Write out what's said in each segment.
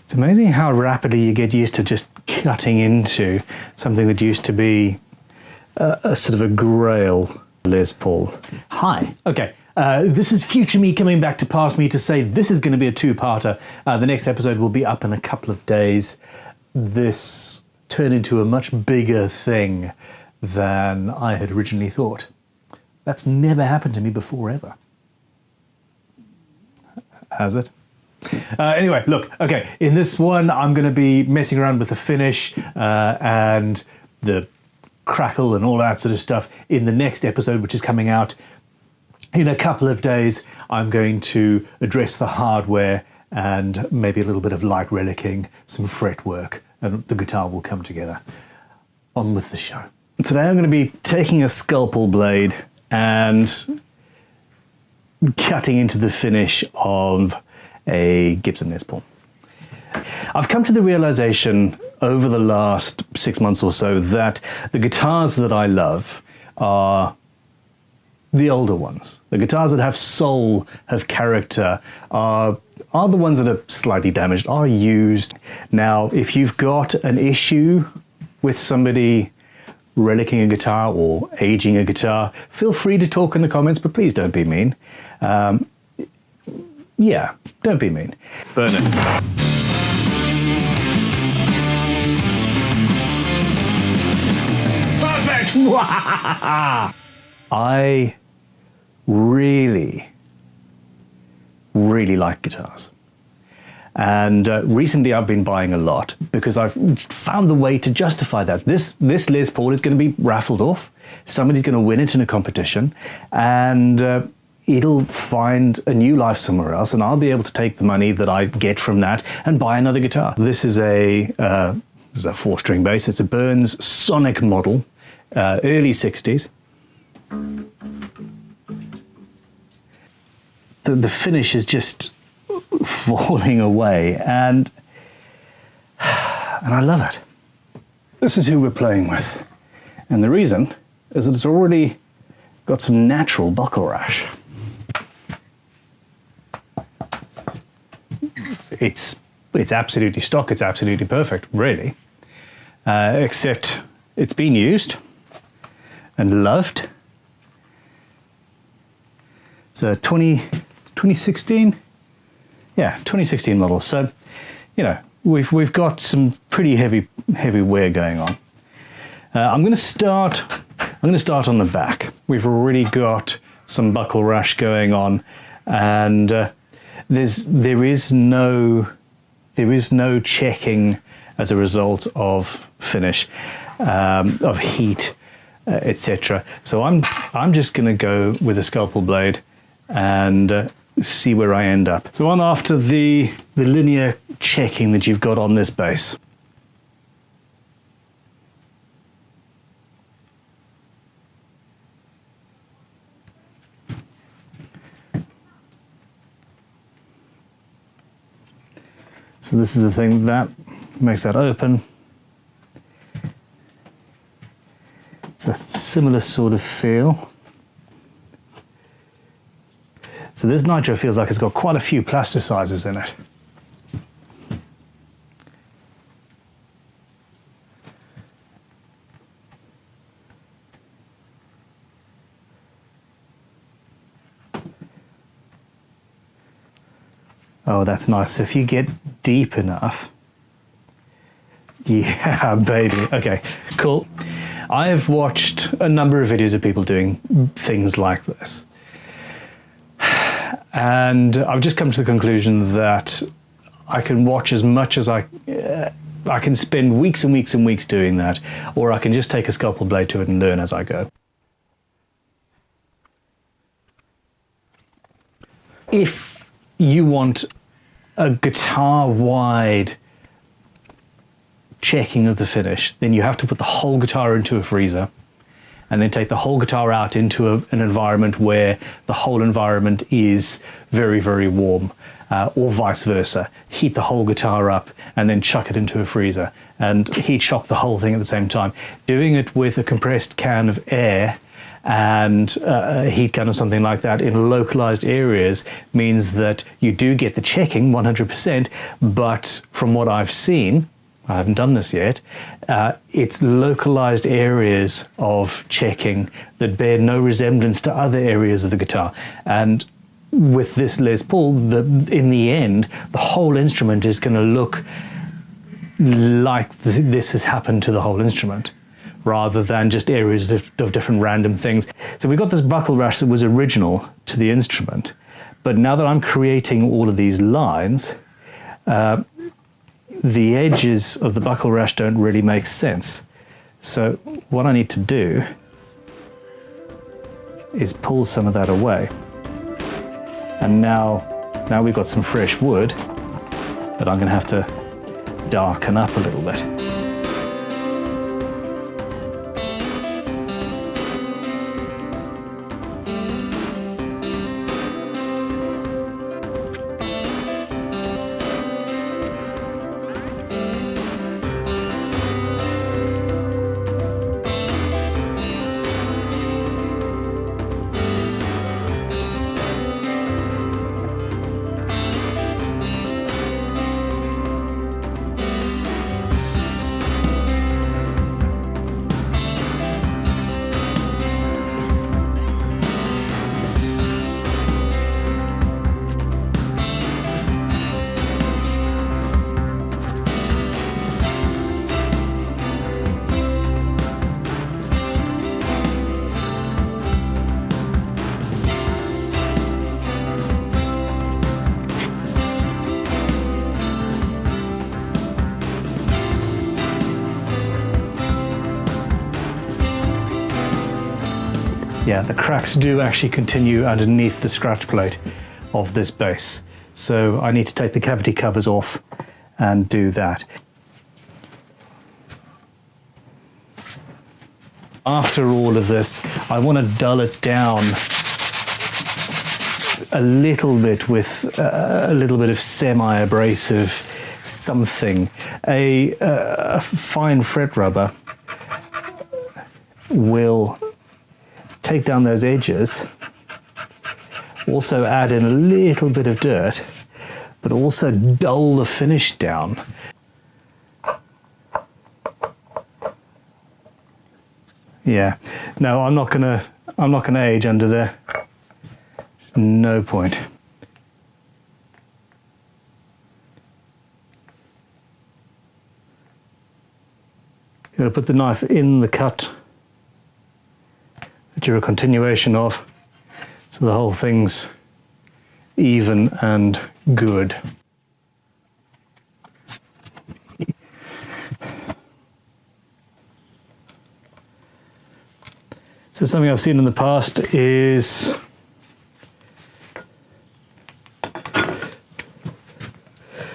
It's amazing how rapidly you get used to just cutting into something that used to be a sort of a grail. Les Paul. Hi. Okay. This is future me coming back to past me to say this is going to be a two-parter. The next episode will be up in a couple of days. This turned into a much bigger thing than I had originally thought. That's never happened to me before, ever. Has it? Anyway, look, okay, in this one, I'm going to be messing around with the finish and the crackle and all that sort of stuff. In the next episode, which is coming out in a couple of days, I'm going to address the hardware and maybe a little bit of light relicing, some fret work, and the guitar will come together. On with the show. Today I'm going to be taking a Scalpel blade and cutting into the finish of a Gibson Les Paul. I've come to the realization over the last 6 months or so that the guitars that I love are the older ones. The guitars that have soul, have character, are the ones that are slightly damaged, are used. Now, if you've got an issue with somebody relicing a guitar or aging a guitar, feel free to talk in the comments, but please don't be mean. Yeah, don't be mean. Burn it. Perfect! I really like guitars. And recently I've been buying a lot because I've found the way to justify that. This Les Paul is going to be raffled off. Somebody's going to win it in a competition, and it'll find a new life somewhere else, and I'll be able to take the money that I get from that and buy another guitar. This is a 4-string bass. It's a Burns Sonic model, early 60s. The finish is just falling away, and I love it. This is who we're playing with, and the reason is that it's already got some natural buckle rash. It's absolutely stock, it's absolutely perfect, really. Except it's been used and loved. It's a 2016? Yeah, 2016 model. So, you know, we've got some pretty heavy wear going on. I'm going to start on the back. We've already got some buckle rash going on, and there is no checking as a result of finish, of heat, etc. So I'm just going to go with a Scalpel blade and see where I end up. So on after the linear checking that you've got on this bass. So this is the thing that makes that open. It's a similar sort of feel. So this Nitro feels like it's got quite a few plasticizers in it. Oh, that's nice. So if you get deep enough, yeah, baby. Okay, cool. I have watched a number of videos of people doing things like this. And I've just come to the conclusion that I can watch as much as I can spend weeks and weeks and weeks doing that, or I can just take a Scalpel blade to it and learn as I go. If you want a guitar-wide checking of the finish, then you have to put the whole guitar into a freezer and then take the whole guitar out into an environment where the whole environment is very, very warm, or vice versa. Heat the whole guitar up and then chuck it into a freezer and heat shock the whole thing at the same time. Doing it with a compressed can of air and a heat gun or something like that in localized areas means that you do get the checking 100%, but from what I've seen, I haven't done this yet, it's localized areas of checking that bear no resemblance to other areas of the guitar. And with this Les Paul, in the end, the whole instrument is going to look like this has happened to the whole instrument, rather than just areas of different random things. So we got this buckle rash that was original to the instrument, but now that I'm creating all of these lines, the edges of the buckle rash don't really make sense. So what I need to do is pull some of that away. And now we've got some fresh wood that I'm going to have to darken up a little bit. Yeah, the cracks do actually continue underneath the scratch plate of this bass. So I need to take the cavity covers off and do that. After all of this, I want to dull it down a little bit with a little bit of semi-abrasive something. A fine fret rubber will take down those edges, also add in a little bit of dirt, but also dull the finish down. Yeah, no, I'm not gonna age under there. No point. Gotta put the knife in the cut that you're a continuation of, so the whole thing's even and good. So something I've seen in the past is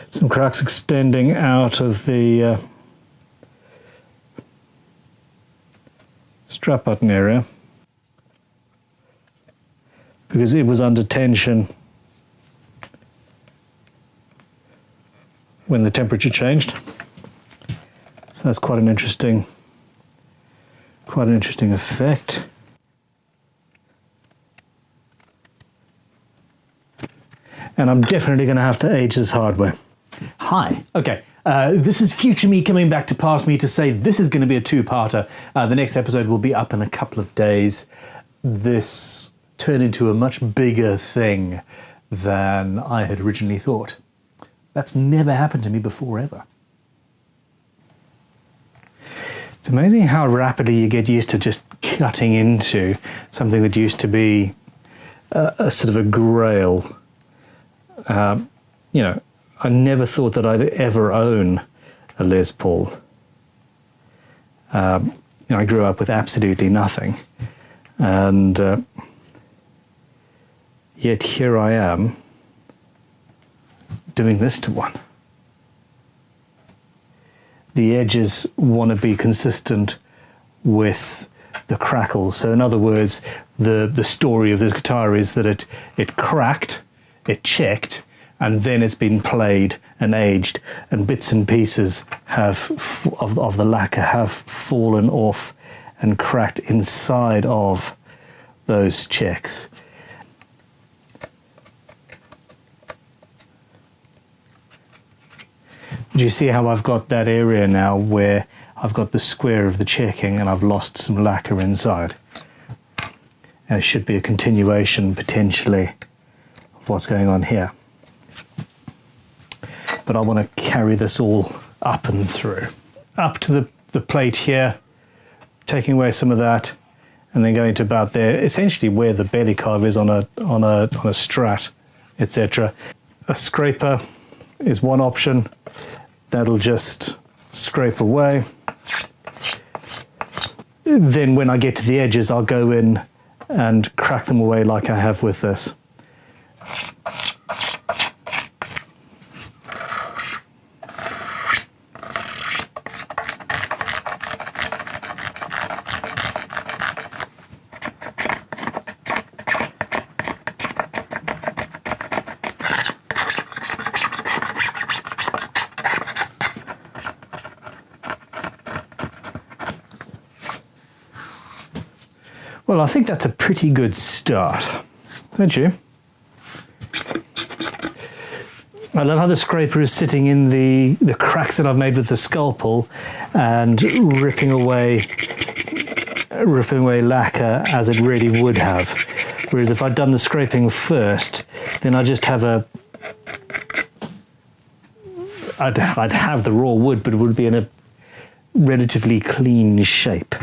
some cracks extending out of the strap button area, because it was under tension when the temperature changed. So that's quite an interesting effect. And I'm definitely going to have to age this hardware. Hi. Okay. This is future me coming back to past me to say this is going to be a two-parter. The next episode will be up in a couple of days. This turned into a much bigger thing than I had originally thought. That's never happened to me before, ever. It's amazing how rapidly you get used to just cutting into something that used to be a sort of a grail. You know, I never thought that I'd ever own a Les Paul. You know, I grew up with absolutely nothing, and yet here I am doing this to one. The edges want to be consistent with the crackles. So in other words, the story of this guitar is that it cracked, it checked, and then it's been played and aged, and bits and pieces of the lacquer have fallen off and cracked inside of those checks. Do you see how I've got that area now where I've got the square of the checking and I've lost some lacquer inside? And it should be a continuation potentially of what's going on here. But I want to carry this all up and through. Up to the plate here, taking away some of that, and then going to about there, essentially where the belly carve is on a strat, etc. A scraper is one option. That'll just scrape away. Then when I get to the edges, I'll go in and crack them away like I have with this. Well, I think that's a pretty good start, don't you? I love how the scraper is sitting in the cracks that I've made with the Scalpel and ripping away lacquer as it really would have. Whereas if I'd done the scraping first, then I'd just have I'd have the raw wood, but it would be in a relatively clean shape.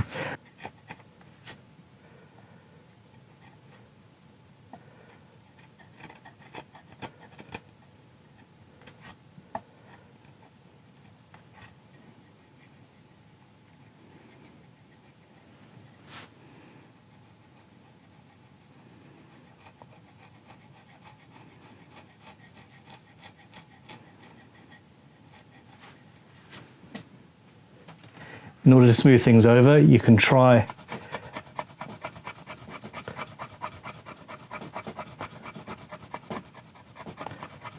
In order to smooth things over, you can try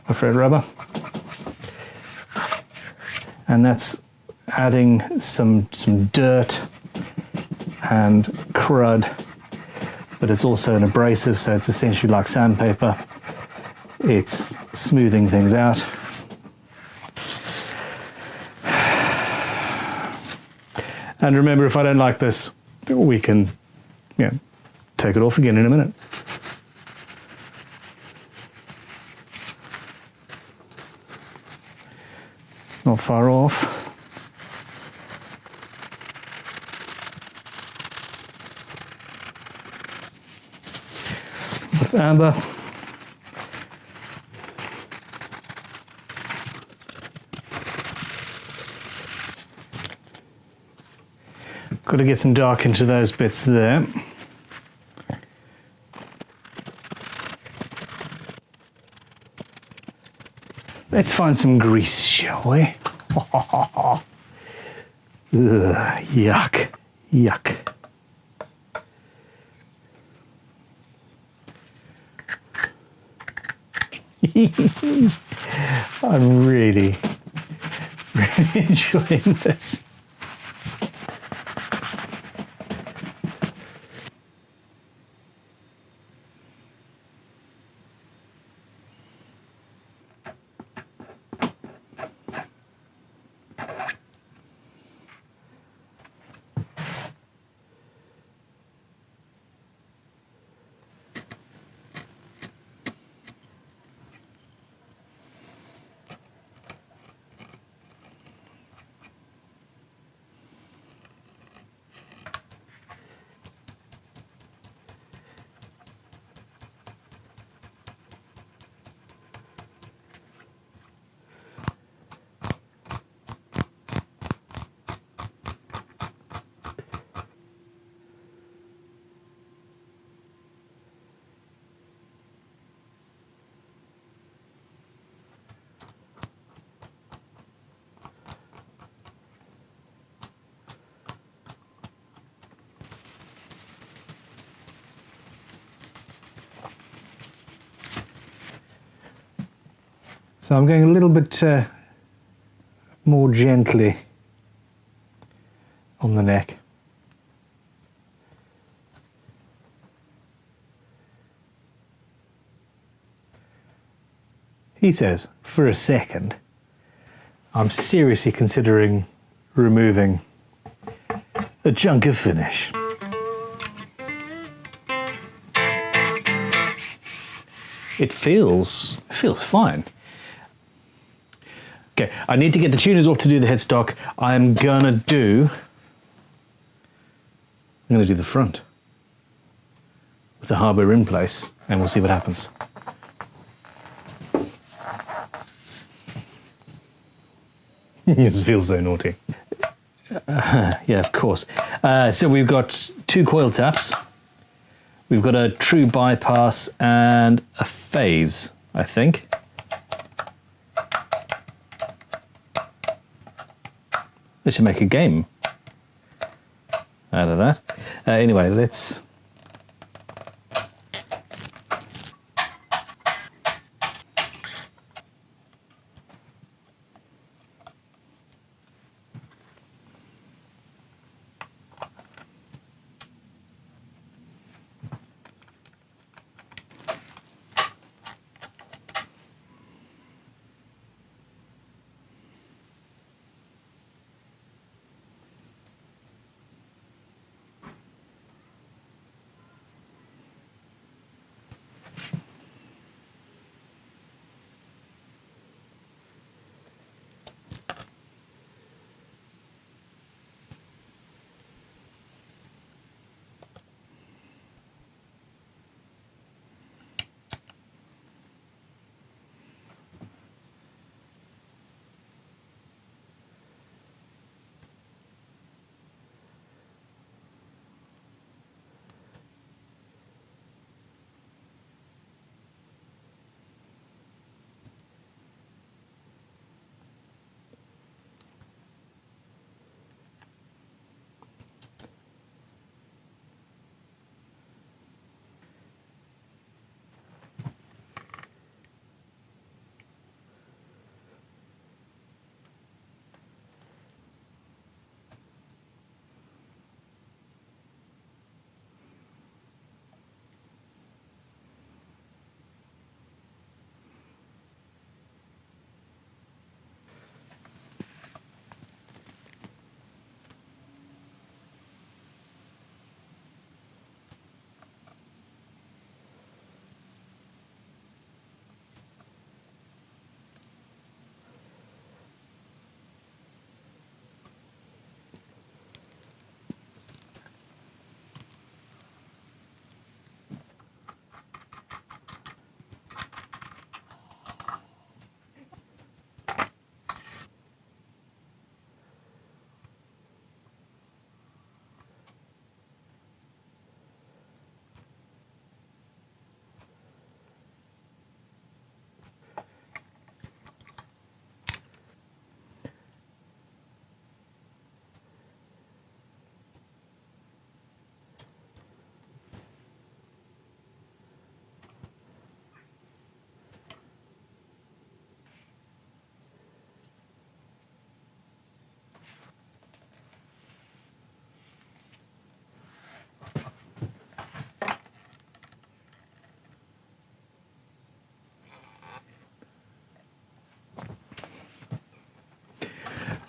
a thread rubber, and that's adding some dirt and crud, but it's also an abrasive, so it's essentially like sandpaper. It's smoothing things out. And remember, if I don't like this, we can, take it off again in a minute. It's not far off. With amber. Got to get some dark into those bits there. Let's find some grease, shall we? Ugh, yuck, yuck. I'm really enjoying this. So I'm going a little bit more gently on the neck. he says, for a second, I'm seriously considering removing a chunk of finish. It feels fine. Okay, I need to get the tuners off to do the headstock. I'm gonna do the front with the hardware in place, and we'll see what happens. This feels so naughty. Yeah, of course. So we've got 2 coil taps. We've got a true bypass and a phase, I think. This should make a game out of that. Anyway, let's...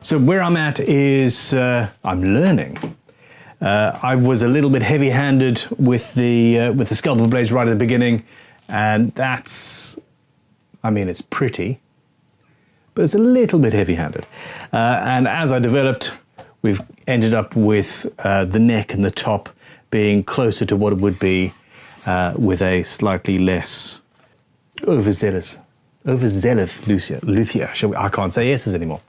So where I'm at is I'm learning. I was a little bit heavy-handed with the Scalpel blades right at the beginning, and that's, I mean, it's pretty, but it's a little bit heavy-handed. And as I developed, we've ended up with the neck and the top being closer to what it would be with a slightly less overzealous luthier. I can't say S's anymore.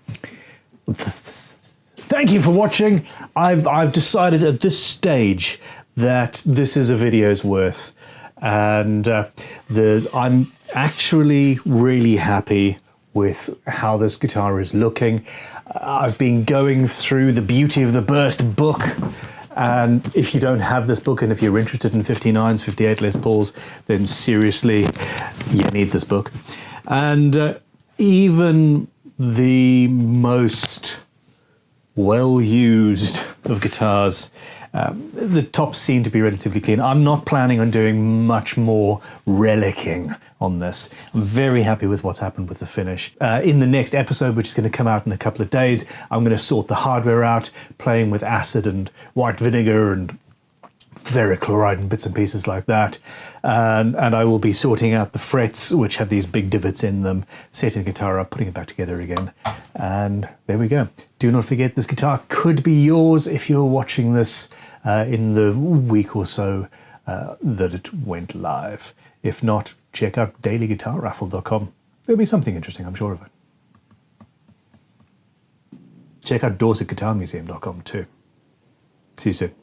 Thank you for watching. I've decided at this stage that this is a video's worth, and I'm actually really happy with how this guitar is looking. I've been going through the Beauty of the Burst book, and if you don't have this book and if you're interested in 59s, 58 Les Pauls, then seriously, you need this book. And even the most well-used of guitars The tops seem to be relatively clean. I'm not planning on doing much more relicking on this. I'm very happy with what's happened with the finish. In the next episode, which is going to come out in a couple of days, I'm going to sort the hardware out, playing with acid and white vinegar and ferric chloride and bits and pieces like that. And I will be sorting out the frets, which have these big divots in them, setting the guitar up, putting it back together again. And there we go. Do not forget, this guitar could be yours if you're watching this in the week or so that it went live. If not, check out dailyguitarraffle.com. There'll be something interesting, I'm sure of it. Check out dorsetguitarmuseum.com too. See you soon.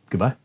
Goodbye.